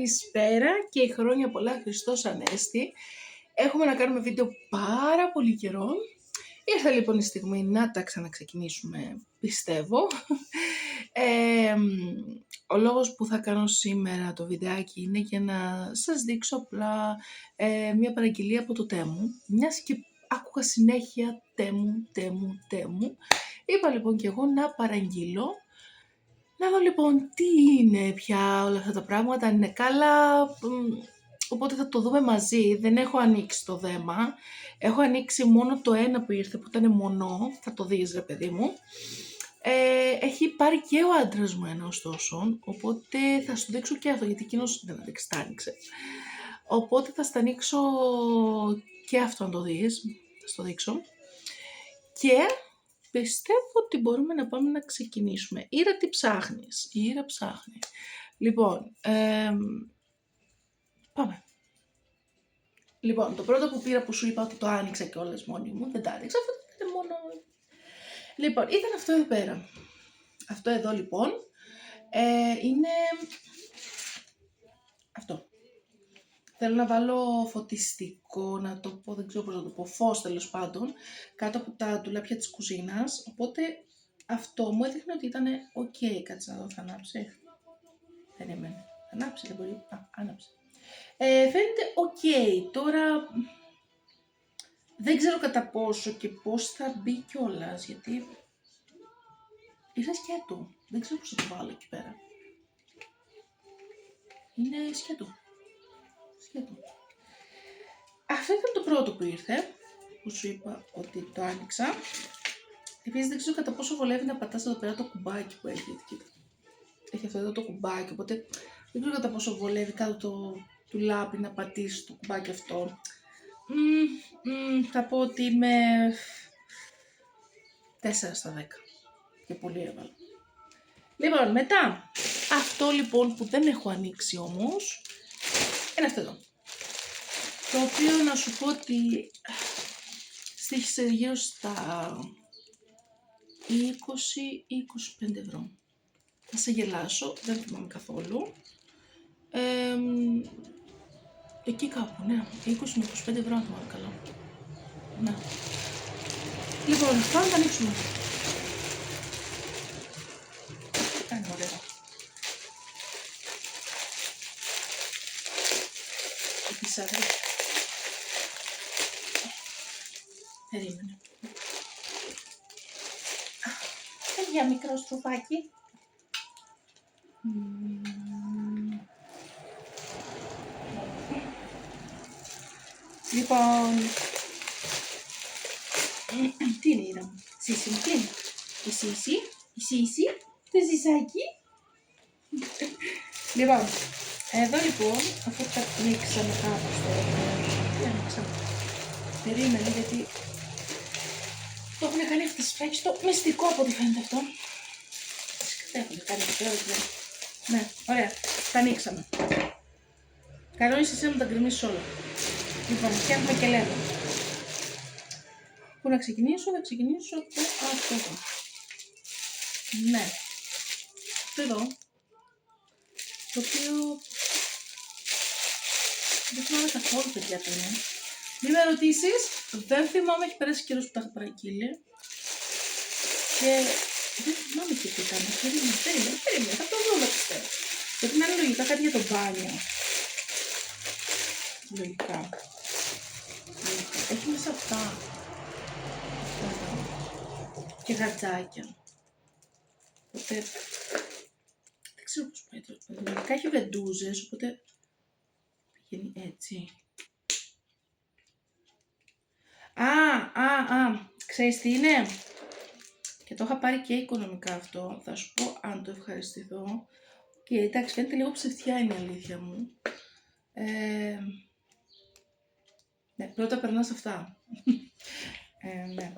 Καλησπέρα και χρόνια πολλά, Χριστός Ανέστη. Έχουμε να κάνουμε βίντεο πάρα πολύ καιρό. Ήρθε λοιπόν η στιγμή να τα ξαναξεκινήσουμε, πιστεύω. Ο λόγος που θα κάνω σήμερα το βιντεάκι είναι για να σας δείξω απλά μια παραγγελία από το Temu. Μιας και άκουγα συνέχεια Temu. Είπα λοιπόν και εγώ να παραγγείλω. Να δω λοιπόν τι είναι πια όλα αυτά τα πράγματα, αν είναι καλά, οπότε θα το δούμε μαζί. Δεν έχω ανοίξει το δέμα, έχω ανοίξει μόνο το ένα που ήρθε που ήταν μονό, θα το δεις ρε παιδί μου. Έχει πάρει και ο άντρας μου ένα ωστόσο, οπότε θα σου δείξω και αυτό, γιατί εκείνος δεν τα άνοιξε. Οπότε θα στα ανοίξω και αυτό να το δεις, θα στο δείξω. Και πιστεύω ότι μπορούμε να πάμε να ξεκινήσουμε. Ήρα, τι ψάχνεις? Ήρα ψάχνει. Λοιπόν, πάμε. Λοιπόν, το πρώτο που πήρα που σου είπα ότι το άνοιξα κιόλας μόνη μου, δεν το άνοιξα, αυτό ήταν μόνο... Λοιπόν, ήταν αυτό εδώ πέρα. Αυτό εδώ λοιπόν είναι αυτό. Θέλω να βάλω φωτιστικό, να το πω, δεν ξέρω πώς να το πω, φως τέλος πάντων, κάτω από τα ντουλάπια της κουζίνας, οπότε αυτό μου έδειχνε ότι ήταν ok. Κάτσε να δω, θα ανάψει. Περίμενε. Ανάψει, δεν μπορεί. Άναψε. Φαίνεται ok. Τώρα δεν ξέρω κατά πόσο και πώς θα μπει κιόλας, γιατί είναι σκέτο. Δεν ξέρω πώς θα το βάλω εκεί πέρα. Είναι σκέτο. Αυτό ήταν το πρώτο που ήρθε, που σου είπα ότι το άνοιξα. Επίσης δεν ξέρω κατά πόσο βολεύει να πατάς εδώ πέρα το κουμπάκι που έχει, γιατί κοίτα. Έχει αυτό εδώ το κουμπάκι, οπότε δεν ξέρω κατά πόσο βολεύει κάτω το τουλάπι να πατήσεις το κουμπάκι αυτό. Θα πω ότι είμαι 4 στα 10 και πολύ έβαλα. Λοιπόν, μετά, αυτό λοιπόν που δεν έχω ανοίξει όμως, είναι αυτό εδώ. Το οποίο να σου πω ότι στοίχησε γύρω στα 20-25 ευρώ. Θα σε γελάσω, δεν θυμάμαι καθόλου. Εκεί κάπου, ναι, 20 με 25 ευρώ αν θυμάμαι καλά. Ναι. Λοιπόν, πάμε να τα ανοίξουμε. Είναι ωραία. Επισάδε. Περίμενε. Για μικρό στροφάκι. Λοιπόν, τι είναι η Ήρα μου? Σύση μου, τι είναι? Η Σύση, το ζυσάκι. Λοιπόν, εδώ λοιπόν, αφού τα ανοίξαμε κάπως τώρα, περίμενε γιατί το έχουν κάνει αυτή τη σφαίξη, το μυστικό από ό,τι φαίνεται αυτό. Δεν έχουν κάνει αυτό, ναι, ωραία, τα ανοίξαμε. Καλό είσαι εσύ να τα γκρεμίσεις όλα. Λοιπόν, φτιάχνουμε και λέμε. Πού να ξεκινήσω? Θα ξεκινήσω από αυτό εδώ. Ναι. Αυτό εδώ. Το οποίο δεν θυμάμαι καθόλου, παιδιά, το είναι. Μην με ρωτήσεις, δεν θυμάμαι, έχει περάσει καιρός που τα έχω παραγγείλει. Και δεν θυμάμαι και τι ήταν. Περίμενε, θα το δούμε πιστεύω. Γιατί είναι λογικά κάτι για το μπάνιο. Λογικά. Έχει μέσα αυτά. Και γατζάκια. Οπότε δεν ξέρω πώς πάει το. Λογικά έχει βεντούζες, οπότε πηγαίνει έτσι. Ξέρεις τι είναι? Και το είχα πάρει και οικονομικά αυτό. Θα σου πω αν το ευχαριστηθώ. Και εντάξει, φαίνεται λίγο ψευτιά, είναι η αλήθεια μου. Ναι, πρώτα περνάς αυτά. Ναι,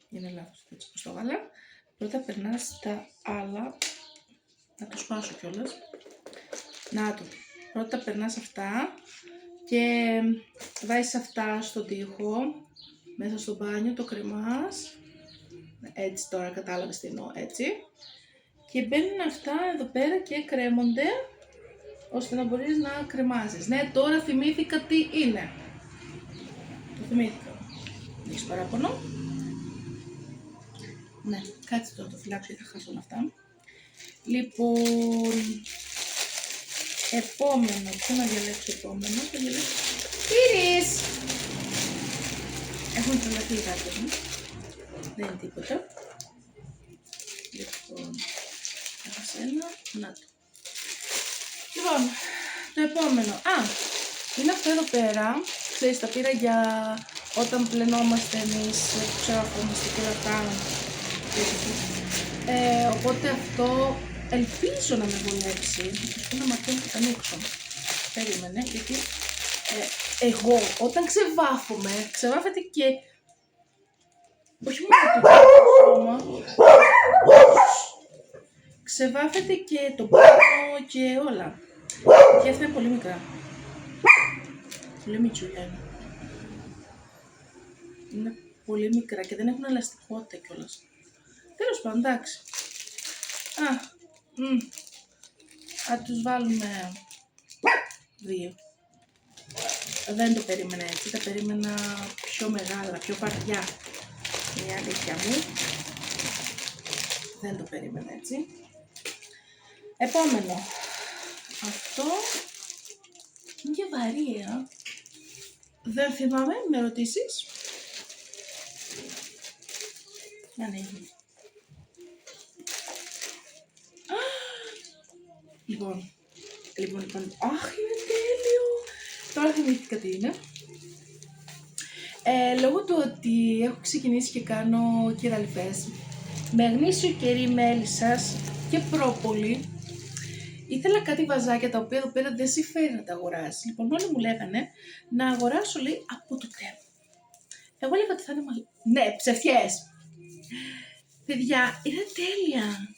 είναι λάθος, έτσι πως το βάλα. Πρώτα περνάς τα άλλα. Να το σπάσω κιόλας. Να το. Πρώτα περνάς αυτά και βάζεις αυτά στον τοίχο, μέσα στο μπάνιο, το κρεμάς. Έτσι τώρα κατάλαβες τι εννοώ, έτσι. Και μπαίνουν αυτά εδώ πέρα και κρέμονται ώστε να μπορείς να κρεμάζεις. Ναι, τώρα θυμήθηκα τι είναι. Το θυμήθηκα. Δεν έχεις παράπονο? Ναι, κάτσε τώρα το φυλάξω γιατί θα χάσω όλα αυτά. Λοιπόν, επόμενο, ποιο να διαλέξω επόμενο, θα διαλέξω Iris! Έχουν τρελαθεί οι γάτες μου, δεν είναι τίποτα. Λοιπόν, έχασα ένα, να το. Λοιπόν, το επόμενο, είναι αυτό εδώ πέρα, ξέρεις, τα πήρα για όταν πλενόμαστε εμείς, ξεραφόμαστε και όλα αυτά. Οπότε αυτό ελπίζω να με βολέψει. Αυτό να μαθαίνω και τα ανοίξω. Περίμενε, γιατί εγώ όταν ξεβάφεται και όχι μόνο το σώμα, ξεβάφεται και το πάνω και όλα. Και αυτά είναι πολύ μικρά. Πολύ μητσούλια είναι. Είναι πολύ μικρά και δεν έχουν ελαστικότητα κιόλας. Τέλος πάντων, εντάξει. Θα τους βάλουμε 2. Δεν το περίμενα έτσι, τα περίμενα πιο μεγάλα, πιο βαριά. Είναι η αλήθεια μου. Δεν το περίμενα έτσι. Επόμενο. Αυτό είναι και βαρύ, δεν θυμάμαι, με ρωτήσεις. Να ανοίγει. Λοιπόν. Αχ, είναι τέλειο. Τώρα θυμήθηκα τι είναι. Λόγω του ότι έχω ξεκινήσει και κάνω κυραλιφές με γνήσιο κερί μέλισσας και πρόπολη, ήθελα κάτι βαζάκια τα οποία εδώ πέρα δεν συμφέρει να τα αγοράσεις. Λοιπόν, όλοι μου λέγανε να αγοράσω, λέει, από το Τέμου. Εγώ έλεγα ότι θα είναι ναι, ψευτιές. Παιδιά, είναι τέλεια.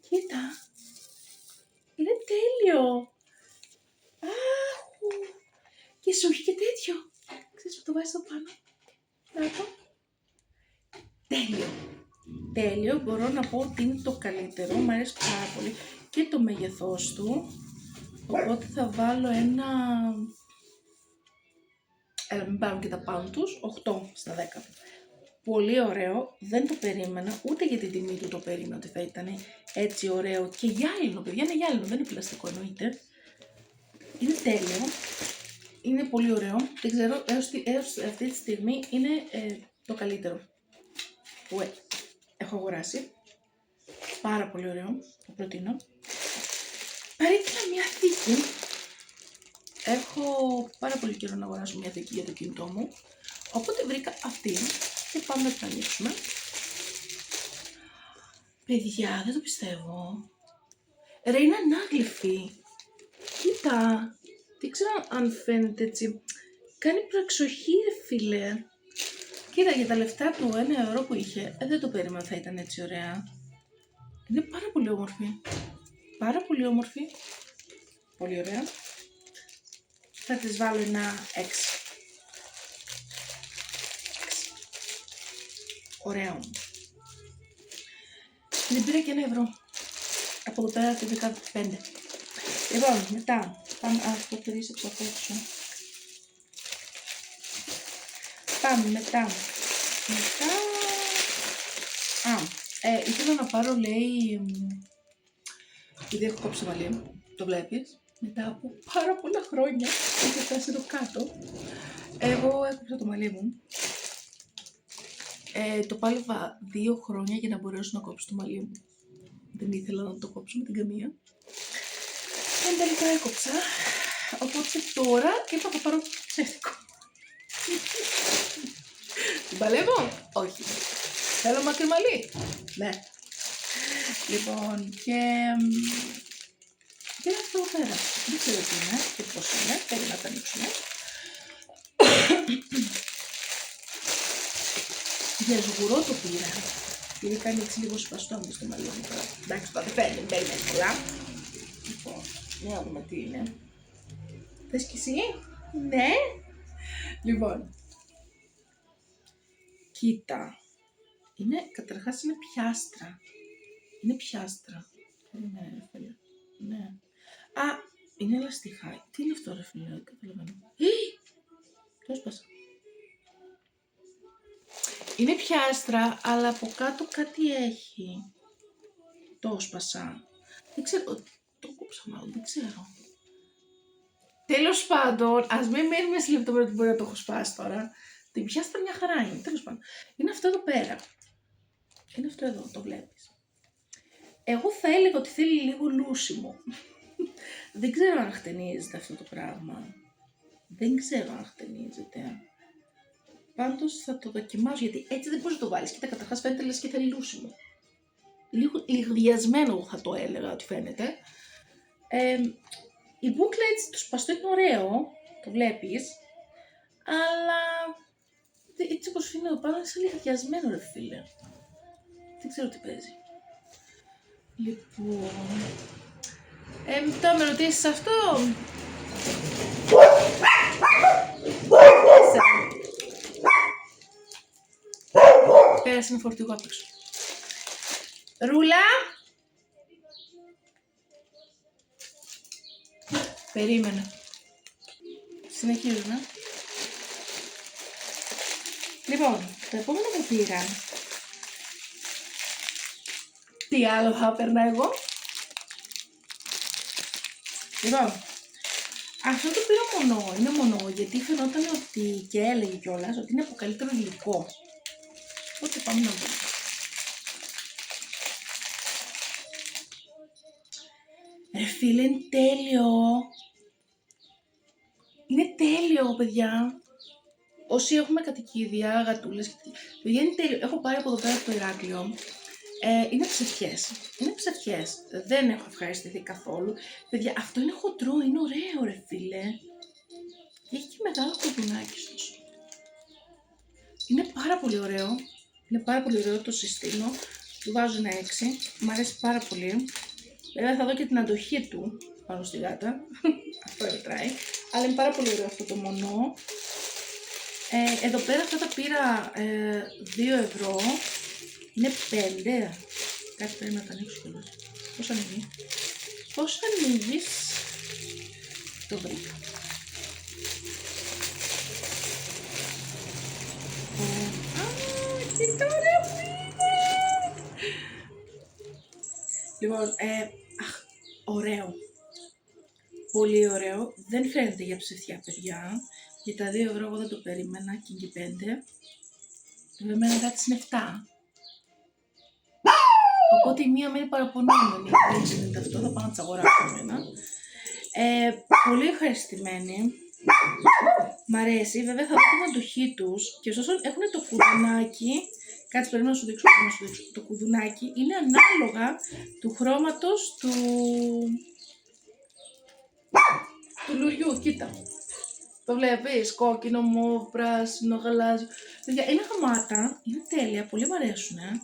Κοίτα. Είναι τέλειο. Άχου. Και σου έχει και τέτοιο. Ξέρεις που το βάζεις εδώ πάνω. Να το. Τέλειο. Τέλειο. Μπορώ να πω ότι είναι το καλύτερο. Μου αρέσει πάρα πολύ. Και το μέγεθός του. Οπότε θα βάλω ένα... Έλα, μην πάρουν και τα πάνω τους. 8 στα 10. Πολύ ωραίο. Δεν το περίμενα. Ούτε για την τιμή του το περίμενα ότι θα ήταν έτσι ωραίο. Και γυάλινο, παιδιά. Είναι γυάλινο. Δεν είναι πλαστικό, εννοείται. Είναι τέλειο. Είναι πολύ ωραίο. Δεν ξέρω, έως αυτή τη στιγμή είναι το καλύτερο που έχω αγοράσει. Πάρα πολύ ωραίο. Το προτείνω. Παρήγγειλα μια θήκη. Έχω πάρα πολύ καιρό να αγοράσω μια θήκη για το κινητό μου. Οπότε βρήκα αυτή και πάμε να την ανοίξουμε. Παιδιά, δεν το πιστεύω. Ρε, είναι ανάγλυφη. Κοίτα. Δεν ξέρω αν φαίνεται έτσι. Κάνει προεξοχή, ρε φίλε. Κοίτα, για τα λεφτά του 1 € που είχε, δεν το περίμενα θα ήταν έτσι ωραία. Είναι πάρα πολύ όμορφη. Πάρα πολύ όμορφη. Πολύ ωραία. Θα της βάλω ένα 6. Ωραία όμως. Την πήρα και 1 €. Από εδώ πέρα την 15. Λοιπόν, μετά. Πάμε, αυτό περίσσεψα από έξω. Πάμε μετά. Ήθελα να πάρω, λέει, επειδή έχω κόψει το μαλλί, το βλέπεις, μετά από πάρα πολλά χρόνια, είχε φτάσει εδώ κάτω, εγώ έκοψα το μαλλί μου. Το πάλευα 2 χρόνια για να μπορέσω να κόψω το μαλλί μου. Δεν ήθελα να το κόψω με την καμία. Εν τελικά έκοψα, οπότε τώρα είπα θα πάρω ψεύτικο. Την παλεύω? Όχι. Θέλω μακρύ μαλλί. Ναι. Λοιπόν, και αυτό εδώ πέρα. Δεν ξέρω τι είναι και πώς είναι. Πρέπει να τα ανοίξουμε. Για σγουρό το πήρα. Γιατί κάνει έτσι λίγο σπαστό μου στο μαλλί μου τώρα. Εντάξει, τώρα δεν φαίνεται, δεν περιμένει πολλά. Λοιπόν, να δούμε τι είναι. Θες κι εσύ? Ναι. Λοιπόν. Κοίτα. Καταρχάς είναι πιάστρα. Είναι πιάστρα. Ναι. Α, είναι λαστιχάκι. Τι είναι αυτό ρε φίλε, δεν καταλαβαίνω. Το έσπασα. Είναι πιάστρα, αλλά από κάτω κάτι έχει. Το έσπασα. Δεν ξέρω, το κόψα μάλλον, δεν ξέρω. Τέλος πάντων, ας μην μένουμε σε λεπτομέρεια ότι μπορεί να το έχω σπάσει τώρα. Την πιάστρα μια χαρά είναι, τέλος πάντων. Είναι αυτό εδώ πέρα. Είναι αυτό εδώ, το βλέπεις. Εγώ θα έλεγα ότι θέλει λίγο λούσιμο. Δεν ξέρω αν χτενίζεται αυτό το πράγμα. Δεν ξέρω αν χτενίζεται. Πάντως θα το δοκιμάσω, γιατί έτσι δεν μπορείς να το βάλεις. Κοίτα, καταρχάς φαίνεται λες και θέλει λούσιμο. Λίγο λιγδιασμένο θα το έλεγα ότι φαίνεται. Η μπούκλα έτσι το σπαστό είναι ωραίο, το βλέπεις. Αλλά έτσι όπως είναι εδώ πάνω είναι σαν λιγδιασμένο ρε φίλε. Δεν ξέρω τι παίζει. Λοιπόν... τώρα με ρωτήσεις αυτό. Πέρασε ένα φορτηγό απ' έξω. Ρούλα! Περίμενε. Συνεχίζουμε. Λοιπόν, το επόμενο που πήρα. Τι άλλο θα έπαιρνα εγώ. Λοιπόν, αυτό το πήρα μονό. Είναι μονό γιατί φαινόταν ότι και έλεγε κιόλας ότι είναι από καλύτερο υλικό. Οπότε πάμε να δούμε. Ρε φίλε, είναι τέλειο. Είναι τέλειο, παιδιά. Όσοι έχουμε κατοικίδια, γατούλες, παιδιά είναι τέλειο. Έχω πάρει από εδώ πέρα από το Ηράκλειο. Είναι ψευτιές. Είναι ψευτιές. Δεν έχω ευχαριστηθεί καθόλου. Παιδιά, αυτό είναι χοντρό, είναι ωραίο ρε φίλε. Και έχει και μεγάλο κουδουνάκι στους. Είναι πάρα πολύ ωραίο. Είναι πάρα πολύ ωραίο, το συστήνω. Του βάζω ένα 6. Μ' αρέσει πάρα πολύ. Βέβαια θα δω και την αντοχή του πάνω στη γάτα. Αυτό μετράει. Αλλά είναι πάρα πολύ ωραίο αυτό το μονό. Εδώ πέρα αυτά τα πήρα 2 ευρώ. Είναι 5. Κάτι πρέπει να τα ανοίξω κιόλας. Πώς ανοίγει. Πώς ανοίγεις. Το βρήκα. Τι τώρα που είναι. Λοιπόν, ωραίο. Πολύ ωραίο. Δεν φαίνεται για ψευτιά, παιδιά. Για τα 2 ευρώ εγώ δεν το περίμενα και είναι 5. Βέβαια κάτι είναι 7. Οπότε η μία μένει παραπονούμενη. Δεν γίνεται αυτό, θα πάω να τις αγοράσω εμένα. Πολύ ευχαριστημένη. Μ' αρέσει, βέβαια θα δω την αντοχή τους και ωστόσο έχουν το κουδουνάκι. Κάτσε πρέπει να σου δείξω, το κουδουνάκι είναι ανάλογα του χρώματος του λουριού, κοίτα. Το βλέπεις, κόκκινο, μοβ, πράσινο, γαλάζιο. Παιδιά, είναι γαμάτα, είναι τέλεια, πολύ μ' αρέσουνε.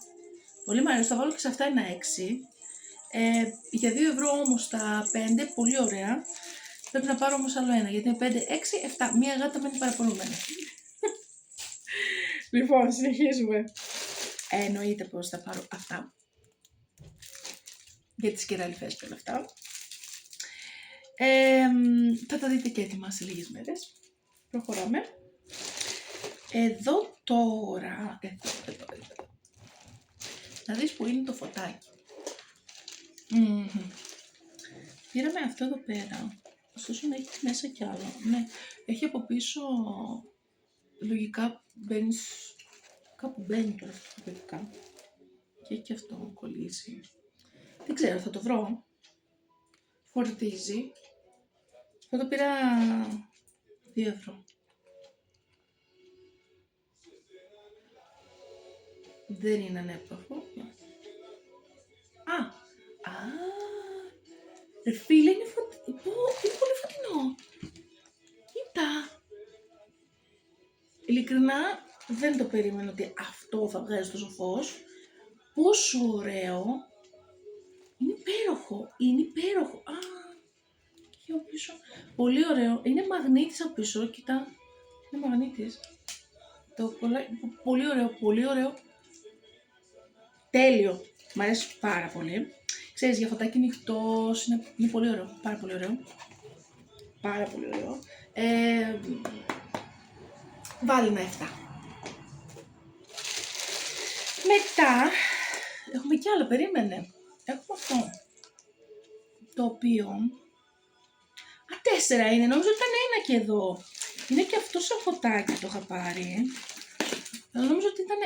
Πολύ μ' αρέσουν, θα βάλω και σε αυτά ένα 6. Για 2 ευρώ όμως τα 5, πολύ ωραία. Πρέπει να πάρω όμως άλλο ένα, γιατί είναι 5, 6, 7. Μία γάτα μένει παραπονούμενη. Λοιπόν, συνεχίζουμε. Εννοείται πως θα πάρω αυτά. Για τις κεραλιφές και όλα αυτά. Θα τα δείτε και έτοιμα σε λίγες μέρες. Προχωράμε. Εδώ τώρα, εδώ. Να δεις που είναι το φωτάκι. Πήραμε αυτό εδώ πέρα. Ωστόσο να έχει μέσα κι άλλο. Ναι, έχει από πίσω, λογικά μπαίνεις, κάπου μπαίνει τώρα αυτό παιδικά. Και έχει και αυτό κολλήσει. Δεν ξέρω, θα το βρω. Φορτίζει. Αυτό το πήρα 2 ευρώ. Δεν είναι ανέπαφο. Ρε φίλε, είναι πολύ φωτεινό. Κοίτα. Ειλικρινά δεν το περίμενα ότι αυτό θα βγάζει τόσο φως. Πόσο ωραίο. Είναι υπέροχο. Είναι υπέροχο. Και από πίσω. Πολύ ωραίο. Είναι μαγνήτης από πίσω. Κοίτα. Είναι μαγνήτης. Πολύ ωραίο. Πολύ ωραίο. Τέλειο. Μ' αρέσει πάρα πολύ. Ξέρεις, για φωτάκι νυχτός είναι πολύ ωραίο, πάρα πολύ ωραίο. Πάρα πολύ ωραίο. Βάλει ένα 7. Μετά, έχουμε κι άλλο, περίμενε. Έχουμε αυτό, το οποίο... 4 είναι, νομίζω ότι ήταν 1 και εδώ. Είναι και αυτό σαν φωτάκι το είχα πάρει. Αλλά νομίζω ότι ήταν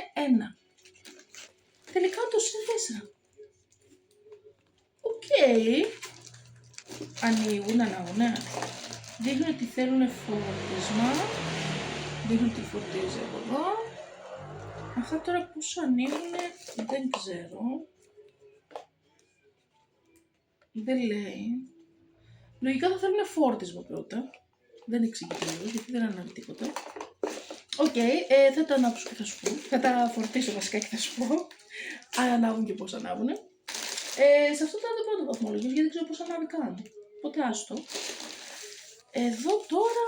1. Τελικά όντως είναι 4. Οκ. Ανοίγουνε. Δείχνουν ότι θέλουν φόρτισμα. Δείχνουν ότι φορτίζει από εδώ. Αυτά τώρα πώς ανοίγουνε δεν ξέρω. Δεν λέει. Λογικά θα θέλουν φόρτισμα πρώτα. Δεν εξηγείται γιατί δεν ανάβει τίποτα. Οκ, θα τα ανάψω και θα σου πω. Θα τα φορτίσω βασικά και θα σου πω. Αν ανάβουν και πώς ανάβουν. Σε αυτό ήταν το πρώτο βαθμολογείο γιατί δεν ξέρω πώς ανάβει καν. Οπότε άστο. Εδώ τώρα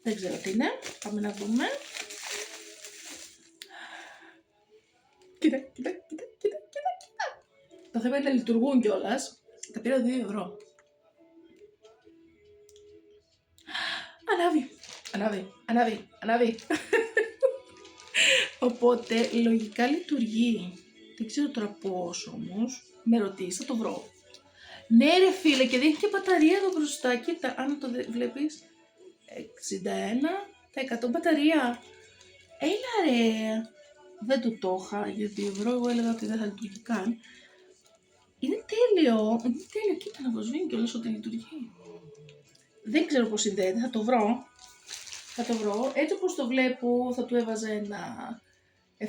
δεν ξέρω τι είναι. Πάμε να δούμε. Κοίτα. Το θέμα είναι να λειτουργούν κιόλας. Τα πήρα 2 ευρώ. Ανάβει. Οπότε λογικά λειτουργεί. Δεν ξέρω τώρα πώς όμως. Με ρωτήσεις, θα το βρω. Ναι ρε φίλε, και δείχνει και μπαταρία εδώ μπροστά. Κοίτα, αν το βλέπεις. 61% μπαταρία. Έλα ρε. Δεν το είχα για 2 ευρώ. Εγώ έλεγα ότι δεν θα λειτουργεί καν. Είναι τέλειο. Κοίτα να προσβήνει κιόλας ότι λειτουργεί. Δεν ξέρω πώς συνδέεται, θα το βρω. Έτσι όπως το βλέπω θα του έβαζα ένα 7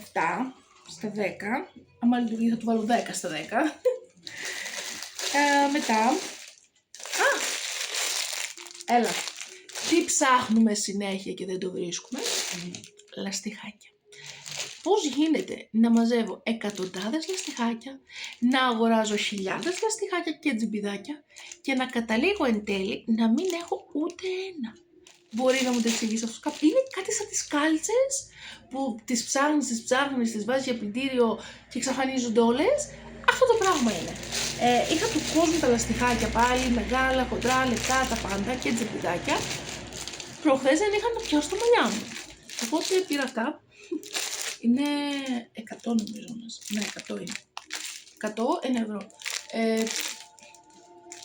στα 10. Άμα λειτουργεί θα του βάλω 10 στα 10. Μετά. Έλα. Τι ψάχνουμε συνέχεια και δεν το βρίσκουμε. Λαστιχάκια. Πώς γίνεται να μαζεύω εκατοντάδες λαστιχάκια, να αγοράζω χιλιάδες λαστιχάκια και τζιμπιδάκια και να καταλήγω εν τέλει να μην έχω ούτε ένα. Μπορεί να μου το εξηγήσει αυτό κάποιος? Είναι κάτι σαν τις κάλτσες που τις ψάχνεις, τις βάζεις για πλυντήριο και εξαφανίζονται όλες. Αυτό το πράγμα είναι. Είχα του κόσμου τα λαστιχάκια πάλι, μεγάλα, χοντρά, λεπτά, τα πάντα και τζιμπιδάκια. Προχθές δεν είχα να πιάσω τα μαλλιά μου. Οπότε πήρα αυτά. Είναι 100 νομίζω. Ναι, 100 είναι. 100 ευρώ.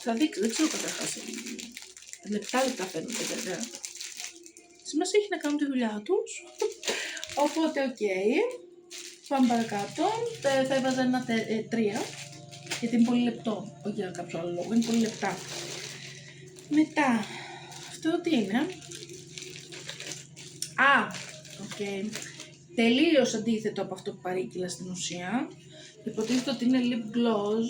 Θα δείξω, δεν ξέρω καταρχάς. Λεπτά φαίνονται βέβαια. Σημασία έχει να κάνουν τη δουλειά τους. Οπότε, οκ. Πάμε παρακάτω. Θα έβαζα ένα 3. Γιατί είναι πολύ λεπτό. Όχι για κάποιο άλλο λόγο. Είναι πολύ λεπτά. Μετά. Αυτό τι είναι? Οκ. Τελείως αντίθετο από αυτό που παρήγγειλα στην ουσία. Υποτίθεται ότι είναι lip gloss.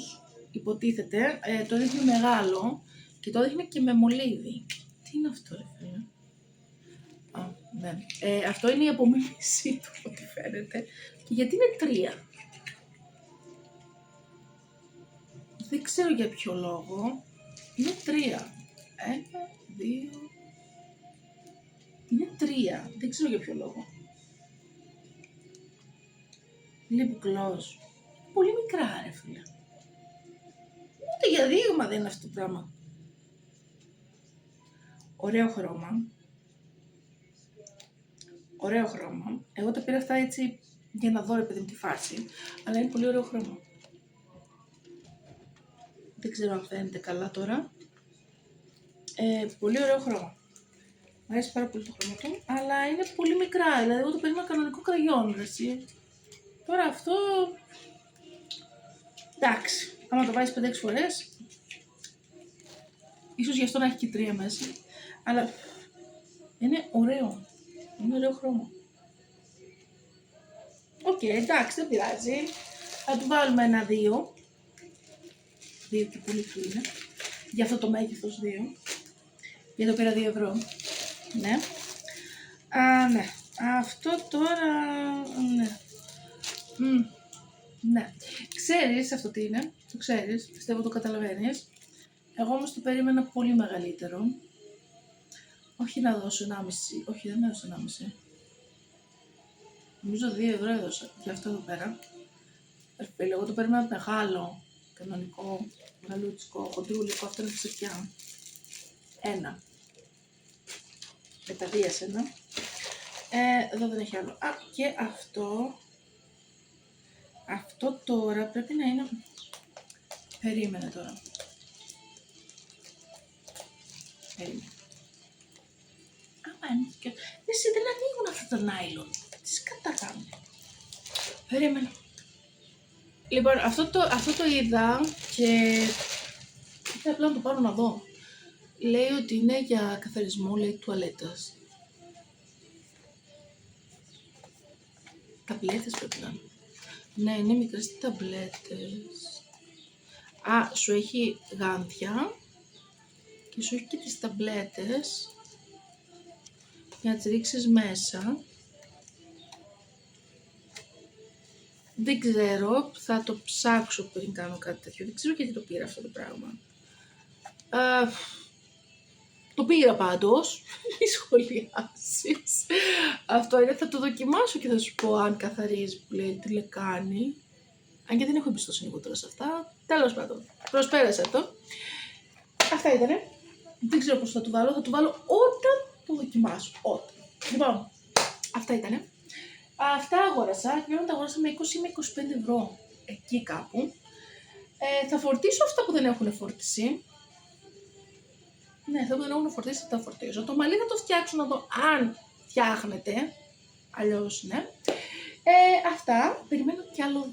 Υποτίθεται. Το δείχνει μεγάλο. Και το δείχνει και με μολύβι. Τι είναι αυτό ρε φίλε? Ναι. Αυτό είναι η απομίμησή του, ό,τι φαίνεται. Και γιατί είναι 3? Δεν ξέρω για ποιο λόγο. Είναι 3. 1, 2. Είναι 3. Δεν ξέρω για ποιο λόγο. Lip gloss. Πολύ μικρά ρε φίλε. Ούτε για δείγμα δεν είναι αυτό το πράγμα. Ωραίο χρώμα. Εγώ τα πήρα αυτά έτσι για να δω ρε παιδί μου τη φάση. Αλλά είναι πολύ ωραίο χρώμα. Δεν ξέρω αν φαίνεται καλά τώρα. Πολύ ωραίο χρώμα. Μου αρέσει πάρα πολύ το χρώμα του. Αλλά είναι πολύ μικρά. Δηλαδή εγώ το περίμενα κανονικό κραγιόν. Έτσι. Τώρα αυτό... Εντάξει. Άμα το βάζεις 5-6 φορές. Ίσως γι' αυτό να έχει και 3 μέσα. Αλλά είναι ωραίο. Είναι ωραίο χρώμα. Οκ, εντάξει, δεν πειράζει. Θα του βάλουμε ένα 2. 2 και πολύ του είναι. Για αυτό το μέγεθος 2. Γιατί το πήρα 2 ευρώ. Ναι. Ναι. Αυτό τώρα... Ναι. Ναι. Ξέρεις αυτό τι είναι. Το ξέρεις. Πιστεύω το καταλαβαίνεις. Εγώ όμως το περίμενα πολύ μεγαλύτερο. Όχι να δώσω 1,5. Όχι, δεν έδωσα 1,5. Νομίζω 2 ευρώ έδωσα για αυτό εδώ πέρα. Εγώ το περίμενα μεγάλο. κανονικό, γαλούτσικο, χοντρούλικο, αυτό είναι φυσικά. Ένα. Μεταβίας ένα. Εδώ δεν έχει άλλο. Α, και αυτό. Αυτό τώρα πρέπει να είναι... Περίμενε τώρα. Περίμενε. Άμα είναι και... Εσύ δεν ανοίγουν αυτά τα νάιλον. Τι σκατά κάνουν. Περίμενε. Λοιπόν, αυτό το είδα και ήθελα απλά να το πάρω να δω. Λέει ότι είναι για καθαρισμό, λέει, τουαλέτας. Ταμπλέτες πρέπει να είναι. Ναι, είναι μικρές ταμπλέτες. Α, σου έχει γάντια και σου έχει και τις ταμπλέτες για να τις ρίξεις μέσα. Δεν ξέρω, θα το ψάξω πριν κάνω κάτι τέτοιο. Δεν ξέρω γιατί το πήρα αυτό το πράγμα. Το πήρα πάντως, μη σχολιάσεις. Αυτό είναι, θα το δοκιμάσω και θα σου πω αν καθαρίζει που λέει τη λεκάνη. Αν και δεν έχω εμπιστοσύνη εγώ τώρα σε αυτά. Τέλος πάντων, προσπέρασε το. Αυτά ήτανε. Δεν ξέρω πώς θα το βάλω όταν το δοκιμάσω. Όταν. Λοιπόν, αυτά ήτανε. Αυτά αγόρασα και τα αγόρασα με 20 με 25 ευρώ. Εκεί κάπου. Θα φορτίσω αυτά που δεν έχουν φόρτιση. Ναι, θα δεν έχουν φορτίσει, θα τα φορτίσω. Το μαλλί θα το φτιάξω να δω αν φτιάχνεται. Αλλιώς ναι. Αυτά. Περιμένω κι άλλο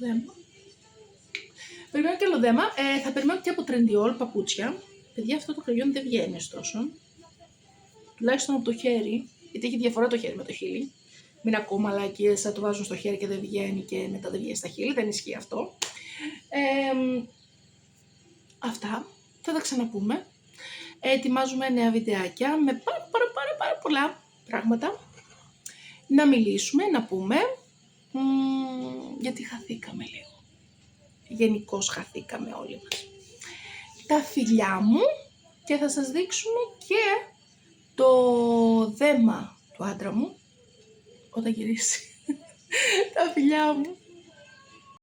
δέμα. Θα περιμένω και από Trendyol παπούτσια. Παιδιά, αυτό το κραγιόν δεν βγαίνει ωστόσο. Τουλάχιστον από το χέρι. Γιατί έχει διαφορά το χέρι με το χείλη. Μην ακούω μαλάκες, θα το βάζουν στο χέρι και δεν βγαίνει και μετά δεν βγαίνει στα χείλη. Δεν ισχύει αυτό. Αυτά. Θα τα ξαναπούμε. Ετοιμάζουμε νέα βιντεάκια με πάρα πολλά πράγματα. Να μιλήσουμε, να πούμε. Γιατί χαθήκαμε λίγο. Γενικώς χαθήκαμε όλοι μας. Τα φιλιά μου και θα σας δείξουμε και το δέμα του άντρα μου όταν γυρίσει. Τα φιλιά μου.